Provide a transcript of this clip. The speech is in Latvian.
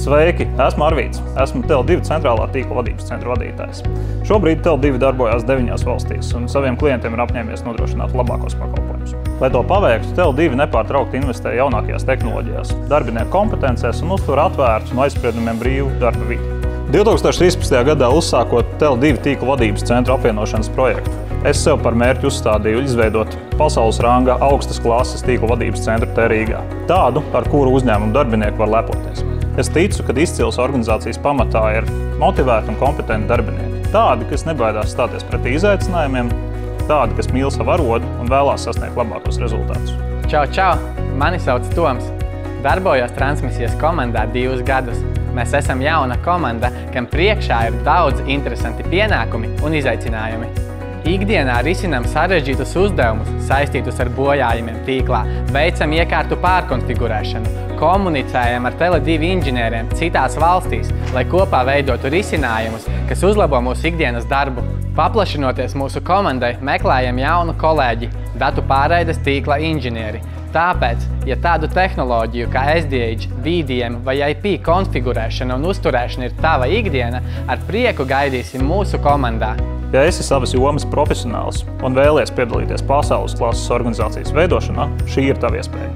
Sveiki! Esmu Arvīts. Esmu Tele2 centrālā tīkla vadības centra vadītājs. Šobrīd Tele2 darbojās 9 valstīs un saviem klientiem ir apņēmies nodrošināt labākos pakalpojumus. Lai to paveiktu, Tele2 nepārtraukti investē jaunākajās tehnoloģijās, darbinieku kompetencēs un uztur atvērtu un aizspriedumiem brīvu darba vidi. 2013. gadā uzsākot Tele2 tīkla vadības centra apvienošanas projektu, es sev par mērķi uzstādīju izveidot pasaules ranga augstas klases tīkla vadības centru te Rīgā. Tādu, ar kuru uzņēmumu darbinieki var lepoties. Es ticu, ka izcils organizācijas pamatā ir motivēti un kompetenti darbinieki. Tādi, kas nebaidās stāties pretī izaicinājumiem, tādi, kas mīl savu arodu un vēlās sasniegt labākos rezultātus. Čau! Mani sauc Toms. Darbojos transmisijas komandā 2 gadus. Mēs esam jauna komanda, kam priekšā ir daudz interesanti pienākumi un izaicinājumi. Ikdienā risinām sarežģītus uzdevumus saistītus ar bojājumiem tīklā, veicam iekārtu pārkonfigurēšanu, komunicējam ar Tele2 inženieriem citās valstīs, lai kopā veidotu risinājumus, kas uzlabo mūsu ikdienas darbu. Paplašinoties mūsu komandai, meklējam jaunu kolēģi, datu pārraides tīkla inženieri. Tāpēc, ja tādu tehnoloģiju kā SDH, VDM vai IP konfigurēšana un uzturēšana ir tava ikdiena, ar prieku gaidīsim mūsu komandā. Ja esi savas jomas profesionāls un vēlies piedalīties pasaules klases organizācijas veidošanā, šī ir tava iespēja.